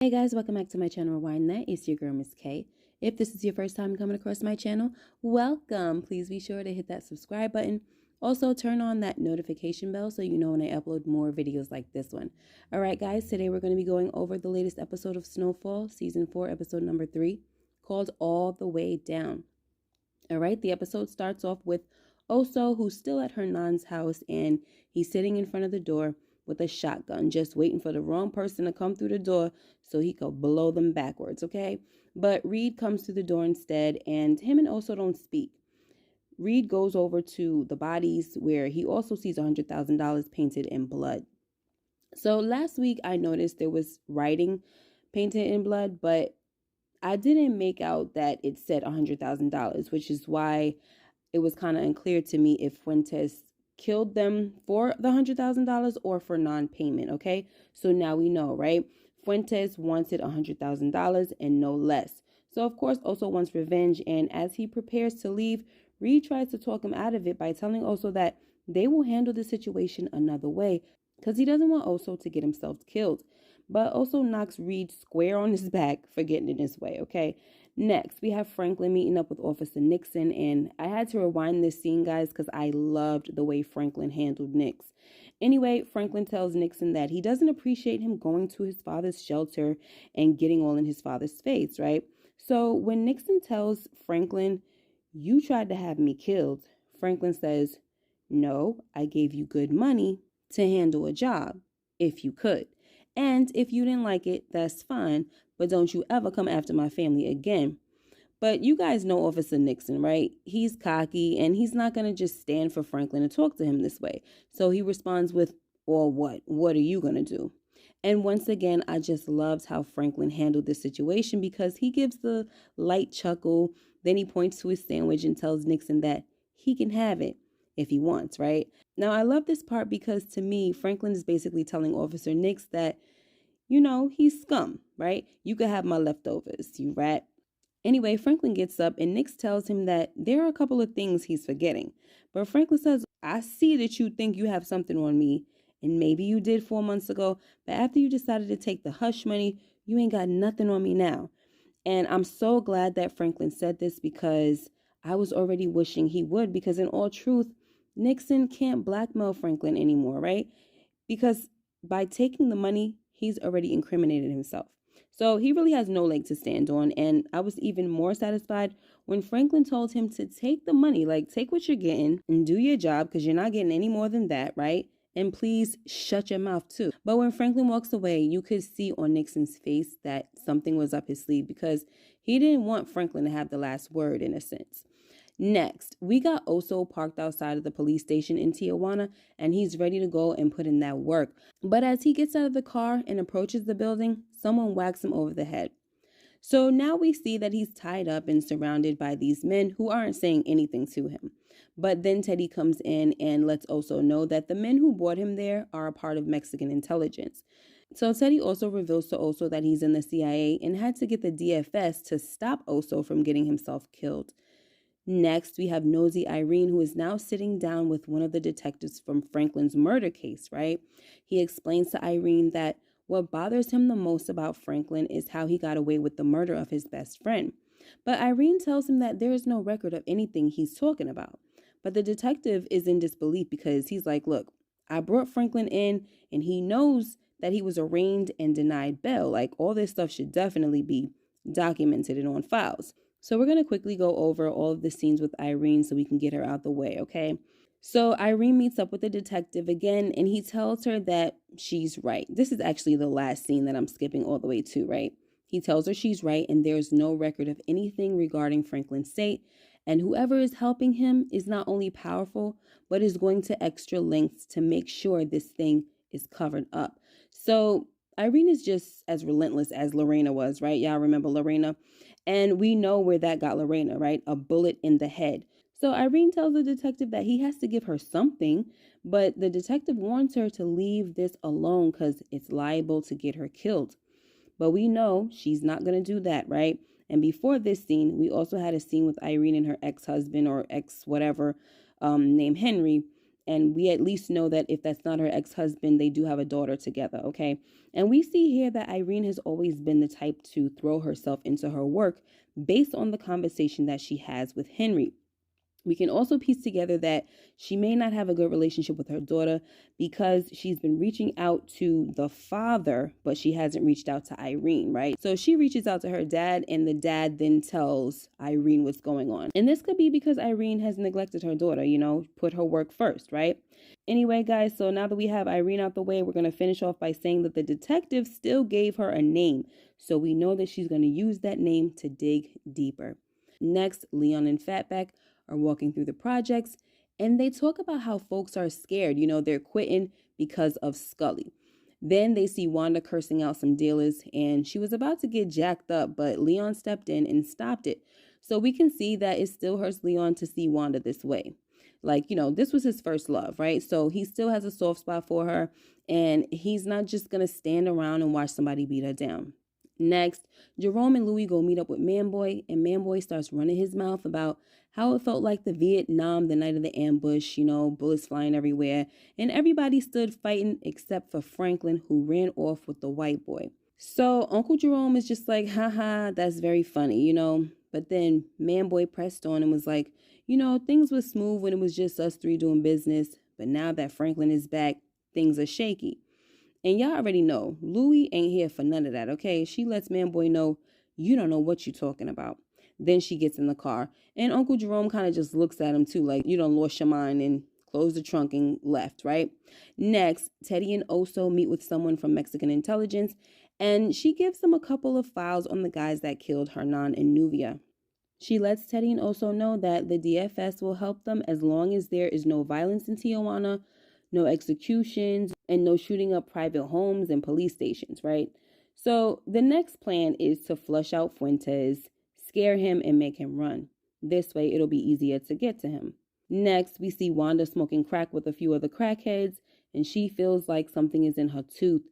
Hey guys, welcome back to my channel Rewind That. It's your girl Miss K. If this is your first time coming across my channel, welcome. Please be sure to hit that subscribe button. Also turn on that notification bell so you know when I upload more videos like this one. Alright guys, today we're going to be going over the latest episode of Snowfall, season 4, episode number 3, called All the Way Down. Alright, the episode starts off with Oso, who's still at her nan's house, and he's sitting in front of the door with a shotgun, just waiting for the wrong person to come through the door so he could blow them backwards, okay? But Reed comes through the door instead, and him and Oso don't speak. Reed goes over to the bodies where he also sees $100,000 painted in blood. So last week I noticed there was writing painted in blood, but I didn't make out that it said $100,000, which is why it was kind of unclear to me if Fuentes killed them for the $100,000 or for non-payment, okay? So now we know, right? Fuentes wanted $100,000 and no less. So of course Oso wants revenge, and as he prepares to leave, Reed tries to talk him out of it by telling Oso that they will handle the situation another way because he doesn't want Oso to get himself killed. But Oso knocks Reed square on his back for getting in his way, okay? Next, we have Franklin meeting up with Officer Nixon, and I had to rewind this scene, guys, because I loved the way Franklin handled Nix. Anyway, Franklin tells Nixon that he doesn't appreciate him going to his father's shelter and getting all in his father's face, right? So when Nixon tells Franklin, "You tried to have me killed," Franklin says, "No, I gave you good money to handle a job, if you could. And if you didn't like it, that's fine, but don't you ever come after my family again." But you guys know Officer Nixon, right? He's cocky, and he's not going to just stand for Franklin and talk to him this way. So he responds with, "Or what? What are you going to do?" And once again, I just loved how Franklin handled this situation because he gives the light chuckle, then he points to his sandwich and tells Nixon that he can have it if he wants, right? Now, I love this part because to me, Franklin is basically telling Officer Nix that, he's scum, right? You could have my leftovers, you rat. Anyway, Franklin gets up and Nix tells him that there are a couple of things he's forgetting. But Franklin says, "I see that you think you have something on me, and maybe you did 4 months ago, but after you decided to take the hush money, you ain't got nothing on me now." And I'm so glad that Franklin said this because I was already wishing he would, because in all truth, Nixon can't blackmail Franklin anymore, right? Because by taking the money, he's already incriminated himself. So he really has no leg to stand on. And I was even more satisfied when Franklin told him to take the money, like take what you're getting and do your job because you're not getting any more than that, right? And please shut your mouth too. But when Franklin walks away, you could see on Nixon's face that something was up his sleeve because he didn't want Franklin to have the last word in a sense. Next, we got Oso parked outside of the police station in Tijuana, and he's ready to go and put in that work. But as he gets out of the car and approaches the building, someone whacks him over the head. So now we see that he's tied up and surrounded by these men who aren't saying anything to him. But then Teddy comes in and lets Oso know that the men who brought him there are a part of Mexican intelligence. So Teddy also reveals to Oso that he's in the CIA and had to get the DFS to stop Oso from getting himself killed. Next, we have nosy Irene, who is now sitting down with one of the detectives from Franklin's murder case, right? He explains to Irene that what bothers him the most about Franklin is how he got away with the murder of his best friend. But Irene tells him that there is no record of anything he's talking about. But the detective is in disbelief because he's like, "Look, I brought Franklin in and he knows that he was arraigned and denied bail. Like, all this stuff should definitely be documented and on files." So we're going to quickly go over all of the scenes with Irene so we can get her out the way, okay? So Irene meets up with the detective again, and he tells her that she's right. This is actually the last scene that I'm skipping all the way to, right? He tells her she's right, and there's no record of anything regarding Franklin's state, and whoever is helping him is not only powerful, but is going to extra lengths to make sure this thing is covered up. So Irene is just as relentless as Lorena was, right? Y'all remember Lorena? And we know where that got Lorena, right? A bullet in the head. So Irene tells the detective that he has to give her something, but the detective warns her to leave this alone because it's liable to get her killed. But we know she's not going to do that, right? And before this scene, we also had a scene with Irene and her ex-husband or ex-whatever named Henry. And we at least know that if that's not her ex-husband, they do have a daughter together, okay? And we see here that Irene has always been the type to throw herself into her work based on the conversation that she has with Henry. We can also piece together that she may not have a good relationship with her daughter because she's been reaching out to the father, but she hasn't reached out to Irene, right? So she reaches out to her dad, and the dad then tells Irene what's going on. And this could be because Irene has neglected her daughter, put her work first, right? Anyway, guys, so now that we have Irene out the way, we're going to finish off by saying that the detective still gave her a name. So we know that she's going to use that name to dig deeper. Next, Leon and Fatback are walking through the projects, and they talk about how folks are scared. They're quitting because of Scully. Then they see Wanda cursing out some dealers, and she was about to get jacked up, but Leon stepped in and stopped it. So we can see that it still hurts Leon to see Wanda this way. This was his first love, right? So he still has a soft spot for her, and he's not just going to stand around and watch somebody beat her down. Next, Jerome and Louie go meet up with Manboy, and Manboy starts running his mouth about how it felt like the Vietnam the night of the ambush, bullets flying everywhere, and everybody stood fighting except for Franklin, who ran off with the white boy. So Uncle Jerome is just like, haha, that's very funny, But then Manboy pressed on and was like, things were smooth when it was just us three doing business, but now that Franklin is back, things are shaky. And y'all already know, Louie ain't here for none of that, okay? She lets Manboy know, you don't know what you're talking about. Then she gets in the car, and Uncle Jerome kind of just looks at him too, like, you done lost your mind, and closed the trunk and left, right? Next, Teddy and Oso meet with someone from Mexican intelligence, and she gives them a couple of files on the guys that killed Hernan and Nubia. She lets Teddy and Oso know that the DFS will help them as long as there is no violence in Tijuana, no executions, and no shooting up private homes and police stations, right? So the next plan is to flush out Fuentes, scare him, and make him run. This way, it'll be easier to get to him. Next, we see Wanda smoking crack with a few other crackheads, and she feels like something is in her tooth.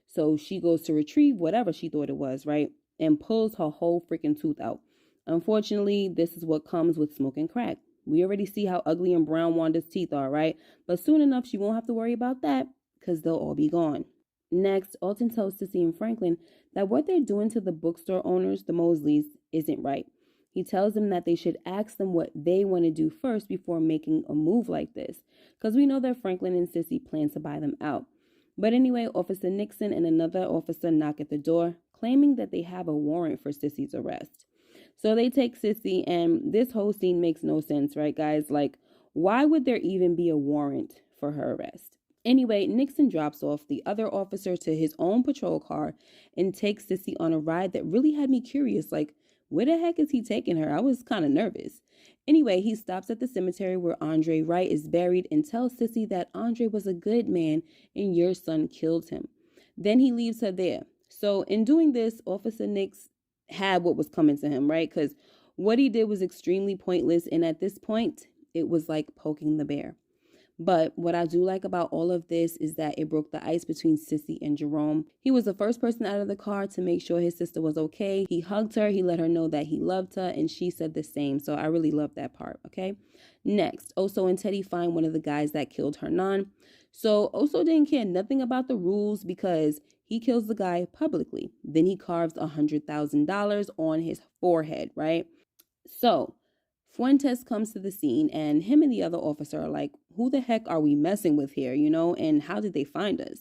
So she goes to retrieve whatever she thought it was, right? And pulls her whole freaking tooth out. Unfortunately, this is what comes with smoking crack. We already see how ugly and brown Wanda's teeth are, right? But soon enough, she won't have to worry about that because they'll all be gone. Next, Alton tells Cissy and Franklin that what they're doing to the bookstore owners, the Mosleys, isn't right. He tells them that they should ask them what they want to do first before making a move like this, because we know that Franklin and Cissy plan to buy them out. But anyway, Officer Nixon and another officer knock at the door, claiming that they have a warrant for Cissy's arrest. So they take Cissy, and this whole scene makes no sense, right, guys? Like, why would there even be a warrant for her arrest? Anyway, Nixon drops off the other officer to his own patrol car and takes Cissy on a ride that really had me curious. Like, where the heck is he taking her? I was kind of nervous. Anyway, he stops at the cemetery where Andre Wright is buried and tells Cissy that Andre was a good man and your son killed him. Then he leaves her there. So in doing this, Officer Nix had what was coming to him, right? Because what he did was extremely pointless, and at this point, it was like poking the bear. But what I do like about all of this is that it broke the ice between Cissy and Jerome. He was the first person out of the car to make sure his sister was okay. He hugged her, he let her know that he loved her, and she said the same. So I really love that part, okay? Next, Oso and Teddy find one of the guys that killed Hernan. So Oso didn't care nothing about the rules because he kills the guy publicly. Then he carves $100,000 on his forehead, right? So Fuentes comes to the scene, and him and the other officer are like, who the heck are we messing with here, and how did they find us?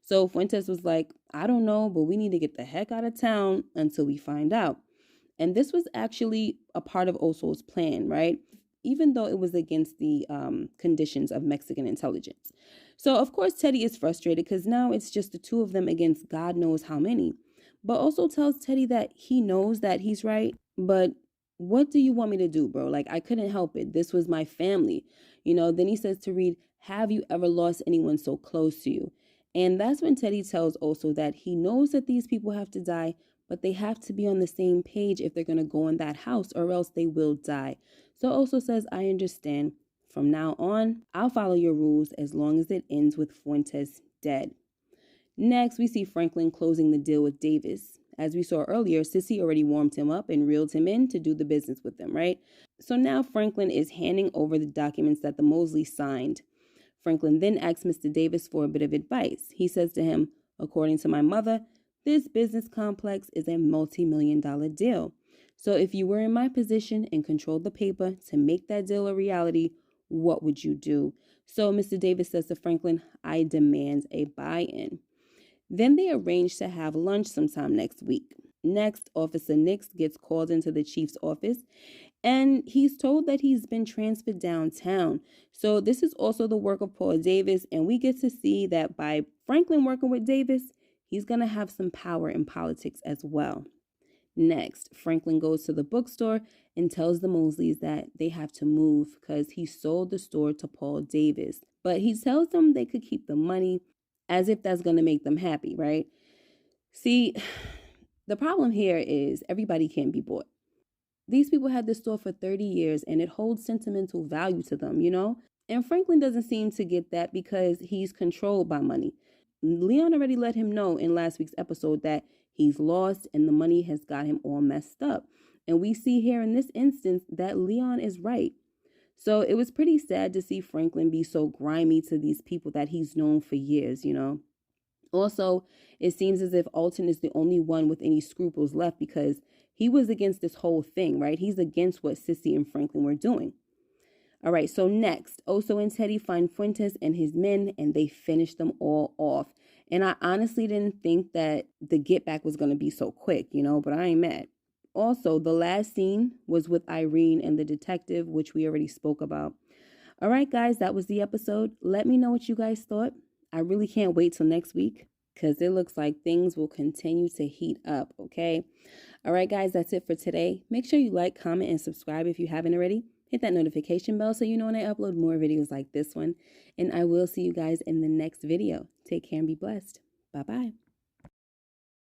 So Fuentes was like, I don't know, but we need to get the heck out of town until we find out. And this was actually a part of Oso's plan, right? Even though it was against the conditions of Mexican intelligence. So, of course, Teddy is frustrated because now it's just the two of them against God knows how many. But also tells Teddy that he knows that he's right, but what do you want me to do, bro? Like, I couldn't help it. This was my family. Then he says to Reed, have you ever lost anyone so close to you? And that's when Teddy tells Oso that he knows that these people have to die, but they have to be on the same page if they're going to go in that house or else they will die. So Oso says, I understand. From now on, I'll follow your rules as long as it ends with Fuentes dead. Next, we see Franklin closing the deal with Davis. As we saw earlier, Cissy already warmed him up and reeled him in to do the business with them, right? So now Franklin is handing over the documents that the Mosleys signed. Franklin then asks Mr. Davis for a bit of advice. He says to him, according to my mother, this business complex is a multi-million-dollar deal. So if you were in my position and controlled the paper to make that deal a reality, what would you do? So Mr. Davis says to Franklin, I demand a buy-in. Then they arrange to have lunch sometime next week. Next, Officer Nix gets called into the chief's office, and he's told that he's been transferred downtown. So this is also the work of Paul Davis, and we get to see that by Franklin working with Davis, he's going to have some power in politics as well. Next, Franklin goes to the bookstore and tells the Mosleys that they have to move because he sold the store to Paul Davis. But he tells them they could keep the money, as if that's going to make them happy, right? See, the problem here is everybody can't be bought. These people had this store for 30 years and it holds sentimental value to them, you know? And Franklin doesn't seem to get that because he's controlled by money. Leon already let him know in last week's episode that he's lost and the money has got him all messed up. And we see here in this instance that Leon is right. So it was pretty sad to see Franklin be so grimy to these people that he's known for years, you know. Also, it seems as if Alton is the only one with any scruples left because he was against this whole thing, right? He's against what Cissy and Franklin were doing. All right, so next, Oso and Teddy find Fuentes and his men, and they finish them all off. And I honestly didn't think that the get back was going to be so quick, you know, but I ain't mad. Also, the last scene was with Irene and the detective, which we already spoke about. All right, guys, that was the episode. Let me know what you guys thought. I really can't wait till next week because it looks like things will continue to heat up, okay? All right, guys, that's it for today. Make sure you like, comment, and subscribe if you haven't already. Hit that notification bell so you know when I upload more videos like this one. And I will see you guys in the next video. Take care and be blessed. Bye-bye.